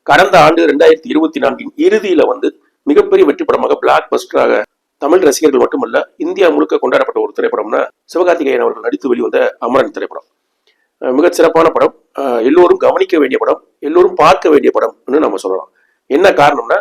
கடந்த ஆண்டு 2024 இறுதியில மிகப்பெரிய வெற்றி படமாக பிளாக் பஸ்டராக தமிழ் ரசிகர்கள் மட்டுமல்ல இந்தியா முழுக்க கொண்டாடப்பட்ட ஒரு திரைப்படம்னா சிவகார்த்திகேயன் அவர்கள் நடித்து வெளிவந்த அமரன் திரைப்படம். மிகச் சிறப்பான படம், எல்லோரும் கவனிக்க வேண்டிய படம், எல்லோரும் பார்க்க வேண்டிய படம்னு நம்ம சொல்லலாம். என்ன காரணம்னா,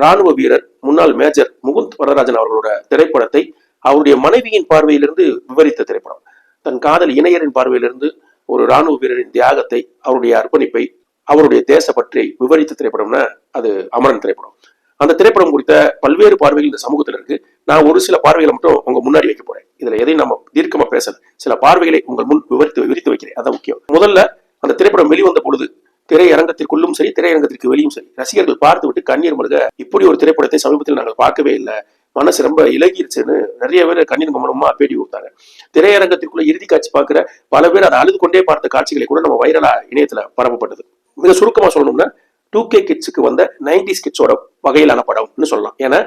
ராணுவ வீரர் முன்னாள் மேஜர் முகுந்த் வரதராஜன் அவர்களோட திரைப்படத்தை அவருடைய மனைவியின் பார்வையிலிருந்து விவரித்த திரைப்படம். தன் காதல் இணையரின் பார்வையிலிருந்து ஒரு ராணுவ வீரரின் தியாகத்தை, அவருடைய அர்ப்பணிப்பை, அவருடைய தேசப்பற்றி விவரித்த திரைப்படம்னா அது அமரன் திரைப்படம். அந்த திரைப்படம் குறித்த பல்வேறு பார்வைகள் இந்த சமூகத்தில் இருக்கு. நான் ஒரு சில பார்வைகளை மட்டும் உங்க முன்னாடி வைக்க போறேன். இதுல எதையும் நம்ம தீர்க்கமா பேசல, சில பார்வைகளை உங்கள் முன் விரித்து வைக்கிறேன். அதான் முக்கியம். முதல்ல, அந்த திரைப்படம் வெளிவந்த பொழுது திரையரங்கத்திற்குள்ளும் சரி, திரையரங்கத்திற்கு வெளியும் சரி, ரசிகர்கள் பார்த்து விட்டு கண்ணீர் மல்க, இப்படி ஒரு திரைப்படத்தை சமீபத்தில் நாங்கள் பார்க்கவே இல்லை, மனசு ரொம்ப இலகிருச்சுன்னு நிறைய பேர் கண்ணீர் மமனமா பேட்டி கொடுத்தாங்க. திரையரங்கத்திற்குள்ள இறுதி காட்சி பார்க்கிற பல பேர் அதை அழுது கொண்டே பார்த்த காட்சிகளை கூட நம்ம வைரலா இணையத்துல பரப்பப்பட்டது. மிக சுருக்கமா சொல்லணும்னா, 2K கிட்ஸுக்கு வந்த 90s கிட்ஸோட வகையிலான படம்னு சொல்லலாம். ஏன்னா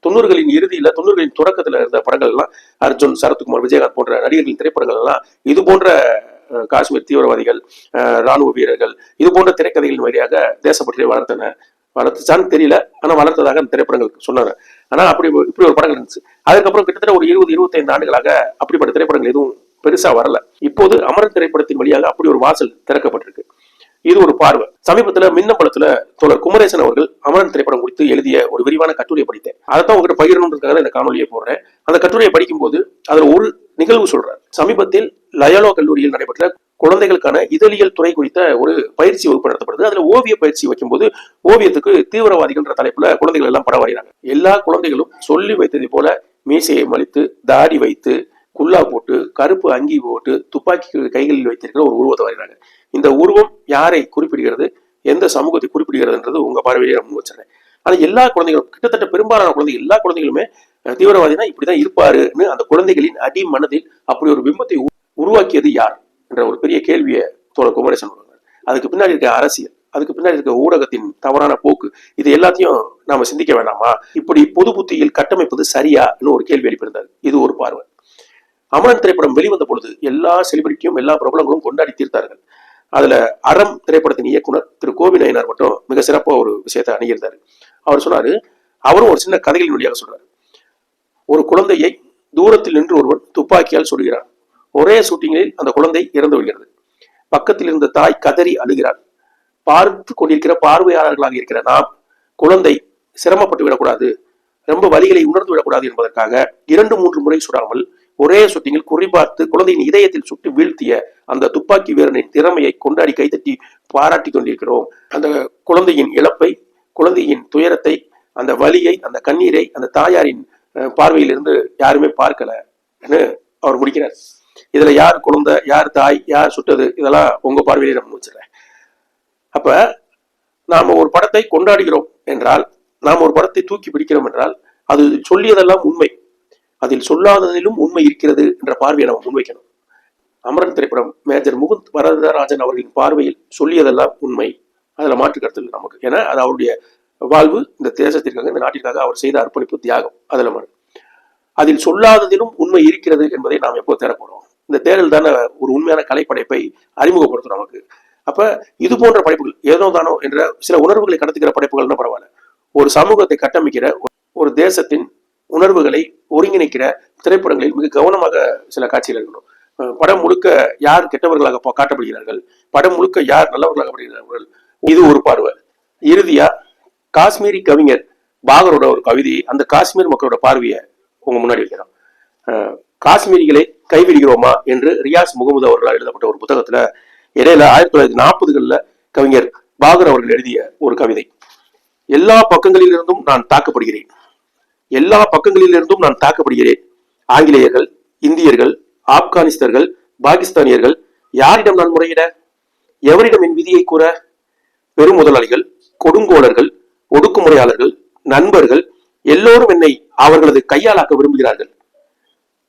90களின் இறுதியில, 90களின் தொடக்கத்துல இருந்த படங்கள் எல்லாம், அர்ஜுன், சரத்குமார், விஜயகாந்த் போன்ற நடிகர்களின் திரைப்படங்கள் எல்லாம் இது போன்ற காஷ்மீர் தீவிரவாதிகள், ராணுவ வீரர்கள், இது போன்ற திரைக்கதைகளின் வழியாக தேசப்பற்றியை வளர்த்துச்சான்னு தெரியல, ஆனா வளர்த்ததாக அந்த திரைப்படங்கள் சொன்னாங்க. ஆனா இப்படி ஒரு படங்கள் இருந்துச்சு. அதுக்கப்புறம் கிட்டத்தட்ட ஒரு 20-25 ஆண்டுகளாக அப்படிப்பட்ட திரைப்படங்கள் எதுவும் பெருசா வரல. இப்போது அமரன் திரைப்படத்தின் வழியாக அப்படி ஒரு வாசல் திறக்கப்பட்டிருக்கு. இது ஒரு பார்வை. சமீபத்துல மின்னம்பலத்துல தோழர் குமரேசன் அவர்கள் அமரன் திரைப்படம் குறித்து எழுதிய ஒரு விரிவான கட்டுரையை படித்தேன். அதைத்தான் உங்ககிட்ட பகிரணுன்றதுக்காக இந்த காணொலியை போடுறேன். அந்த கட்டுரையை படிக்கும் போது அதுல ஒரு நிகழ்வு சொல்றார். சமீபத்தில் லயோலா கல்லூரியில் நடைபெற்ற குழந்தைகளுக்கான இதழியல் துறை குறித்த ஒரு பயிற்சி வகுப்பு நடத்தப்படுது. அதுல ஓவிய பயிற்சி வைக்கும்போது ஓவியத்துக்கு தீவிரவாதிகள்ன்ற தலைப்புல குழந்தைகள் எல்லாம் படம் வரைகிறாங்க. எல்லா குழந்தைகளும் சொல்லி வைத்ததை போல மீசையை மலித்து, தாடி வைத்து, குல்லா போட்டு, கருப்பு அங்கி போட்டு, துப்பாக்கி கைகளில் வைத்திருக்கிற ஒரு உருவத்தை வரைகிறாங்க. இந்த உருவம் யாரை குறிப்பிடுகிறது, எந்த சமூகத்தை குறிப்பிடுகிறதுன்றது உங்க பார்வையிலே முன் வச்சிருக்கேன். ஆனா எல்லா குழந்தைகளும், கிட்டத்தட்ட பெரும்பாலான குழந்தைகள், எல்லா குழந்தைகளுமே தீவிரவாதினா இப்படிதான் இருப்பாருன்னு அந்த குழந்தைகளின் அடி மனதில் அப்படி ஒரு பிம்பத்தை உருவாக்கியது யார் என்ற ஒரு பெரிய கேள்வியை தோழர் குமரேசன். அதுக்கு பின்னாடி இருக்க அரசியல், அதுக்கு பின்னாடி இருக்க ஊடகத்தின் தவறான போக்கு, இது எல்லாத்தையும் நாம சிந்திக்க வேண்டாமா? இப்படி பொது புத்தியில் கட்டமைப்பது சரியான்னு ஒரு கேள்வி எழுப்பியிருந்தார். இது ஒரு பார்வை. அமரன் திரைப்படம் வெளிவந்த பொழுது எல்லா செலிபிரிட்டியும், எல்லா பிரபலங்களும் கொண்டாடி தீர்த்தார்கள். அதுல அறம் திரைப்படத்தின் இயக்குனர் திரு கோவி நயினார் மட்டும் மிக சிறப்பா ஒரு விஷயத்தை அணுகியிருந்தாரு. அவர் சொன்னாரு, அவரும் ஒரு சின்ன கதைகளின் வழியாக சொல்றாரு. ஒரு குழந்தையை தூரத்தில் நின்று ஒருவன் துப்பாக்கியால் சுடுகிறான். ஒரே ஷூட்டிங்கில் அந்த குழந்தை இறந்து விடுகிறது. பக்கத்தில் இருந்த தாய் கதறி அழுகிறார். பார்த்து கொண்டிருக்கிற பார்வையாளர்களாக இருக்கிற நாம், குழந்தை சிரமப்பட்டு விடக்கூடாது, ரொம்ப வலிகளை உணர்ந்து விடக்கூடாது என்பதற்காக 2-3 முறை சுடாமல் ஒரே ஷூட்டிங்கில் குறிப்பார்த்து குழந்தையின் இதயத்தில் சுட்டு வீழ்த்திய அந்த துப்பாக்கி வீரனின் திறமையை கொண்டாடி கைத்தட்டி பாராட்டி கொண்டிருக்கிறோம். அந்த குழந்தையின் இழப்பை, குழந்தையின் துயரத்தை, அந்த வலியை, அந்த கண்ணீரை அந்த தாயாரின் பார்வையிலிருந்து யாருமே பார்க்கலன்னு அவர் முடிக்கிறார். இதுல யார் குழந்தை, யார் தாய், யார் சுட்டது, இதெல்லாம் உங்க பார்வையிலே நம்ம வச்சிடறேன். அப்ப நாம ஒரு படத்தை கொண்டாடுகிறோம் என்றால், நாம் ஒரு படத்தை தூக்கி பிடிக்கிறோம் என்றால், அது சொல்லியதெல்லாம் உண்மை, அதில் சொல்லாததிலும் உண்மை இருக்கிறது என்ற பார்வையை நம்ம முன்வைக்கணும். அமரன் திரைப்படம் மேஜர் முகுந்த் வரதராஜன் அவர்களின் பார்வையில் சொல்லியதெல்லாம் உண்மை, அதுல மாற்று கருத்து இல்லை நமக்கு. ஏன்னா அது அவருடைய வாழ்வு, இந்த தேசத்திற்காக, இந்த நாட்டிற்காக அவர் செய்த அர்ப்பணிப்பு, தியாகம். அதில் சொல்லாததிலும் உண்மை இருக்கிறது என்பதை நாம் எப்போ தேட போறோம்? இந்த தேடல் தானே ஒரு உண்மையான கலைப்படைப்பை அறிமுகப்படுத்தும் நமக்கு. அப்ப இது போன்ற படைப்புகள், ஏதோ தானோ என்ற சில உணர்வுகளை கடத்துகிற படைப்புகள்னா பரவாயில்ல. ஒரு சமூகத்தை கட்டமைக்கிற, ஒரு தேசத்தின் உணர்வுகளை ஒருங்கிணைக்கிற திரைப்படங்களில் மிக கவனமாக சில காட்சிகள் இருக்கணும். படம் முழுக்க யார் கெட்டவர்களாக காட்டப்படுகிறார்கள், படம் முழுக்க யார் நல்லவர்களாக படுகிறார்கள், இது ஒரு பார்வை. இறுதியா காஷ்மீரி கவிஞர் பாகரோட ஒரு கவிதை, அந்த காஷ்மீர் மக்களோட பார்வையை உங்க முன்னாடி வைக்கிறோம். காஷ்மீரிகளை கைவிடுகிறோமா என்று ரியாஸ் முகமது அவர்களால் எழுதப்பட்ட ஒரு புத்தகத்துல இடையில 1940களில் கவிஞர் பாகர் அவர்கள் எழுதிய ஒரு கவிதை. எல்லா பக்கங்களிலிருந்தும் நான் தாக்கப்படுகிறேன், எல்லா பக்கங்களிலிருந்தும் நான் தாக்கப்படுகிறேன். ஆங்கிலேயர்கள், இந்தியர்கள், ஆப்கானிஸ்தர்கள், பாகிஸ்தானியர்கள், யாரிடம் நான் முறையிட? எவரிடம் என் விதியை கூற? பெரும் முதலாளிகள், கொடுங்கோலர்கள், ஒடுக்குமுறையாளர்கள், நண்பர்கள் எல்லோரும் என்னை அவர்களது கையாளாக்க விரும்புகிறார்கள்.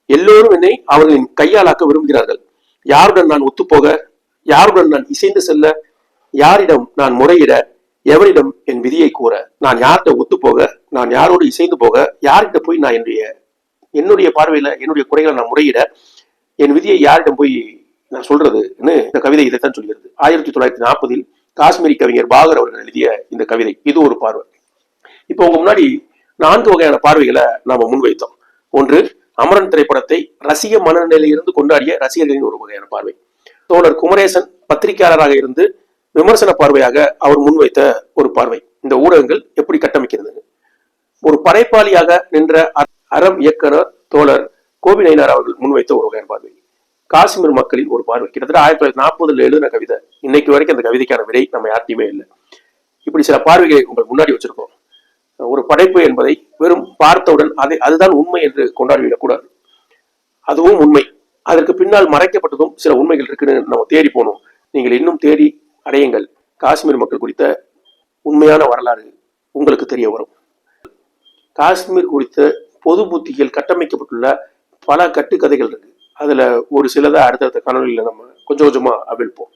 எல்லோரும் என்னை அவர்களின் கையாளாக்க விரும்புகிறார்கள். யாருடன் நான் ஒத்துப்போக? யாருடன் நான் இசைந்து செல்ல? யாரிடம் நான் முறையிட? எவரிடம் என் விதியை கூற? நான் யார்கிட்ட ஒத்துப்போக? நான் யாரோடு இசைந்து போக? யார்கிட்ட போய் நான் என்னுடைய பார்வையில என்னுடைய குறைகளை நான் முறையிட? என் விதியை யாரிடம் போய் நான் சொல்றதுன்னு இந்த கவிதை இதைத்தான் சொல்கிறது. 1940 காஷ்மீரி கவிஞர் பாகர் அவர்கள் எழுதிய இந்த கவிதை. இது ஒரு பார்வை. இப்போ உங்க முன்னாடி 4 வகையான பார்வைகளை நாம முன்வைத்தோம். ஒன்று, அமரன் திரைப்படத்தை ரசிக மனநிலையிலிருந்து கொண்டாடிய ரசிகர்களின் ஒரு வகையான பார்வை. தோழர் குமரேசன் பத்திரிகையாளராக இருந்து விமர்சன பார்வையாக அவர் முன்வைத்த ஒரு பார்வை. இந்த ஊடகங்கள் எப்படி கட்டமைக்கிறது. ஒரு படைப்பாளியாக நின்ற அறம் இயக்குனர் தோழர் கோபி நயினார் அவர்கள் முன்வைத்த ஒரு வகையான பார்வை. காஷ்மீர் மக்களின் ஒரு பார்வை. கிட்டத்தட்ட 1940 எழுதின கவிதை. இன்னைக்கு வரைக்கும் அந்த கவிதைக்கான விடை நம்ம யார்ட்டையுமே இல்லை. இப்படி சில பார்வைகளை உங்களுக்கு முன்னாடி வச்சிருக்கோம். ஒரு படைப்பு என்பதை வெறும் பார்த்தவுடன் அதுதான் உண்மை என்று கொண்டாடிவிடக்கூடாது. அதுவும் உண்மை. அதற்கு பின்னால் மறைக்கப்பட்டதும் சில உண்மைகள் இருக்குன்னு நம்ம தேடி போனோம். நீங்கள் இன்னும் தேடி அடையுங்கள். காஷ்மீர் மக்கள் குறித்த உண்மையான வரலாறு உங்களுக்கு தெரிய வரும். காஷ்மீர் குறித்த பொது புத்திகள் கட்டமைக்கப்பட்டுள்ள பல கட்டுக்கதைகள் இருக்கு. அதுல ஒரு சிலதை அடுத்தடுத்த காணொலியில நம்ம கொஞ்சம் கொஞ்சமா அவிழ்ப்போம்.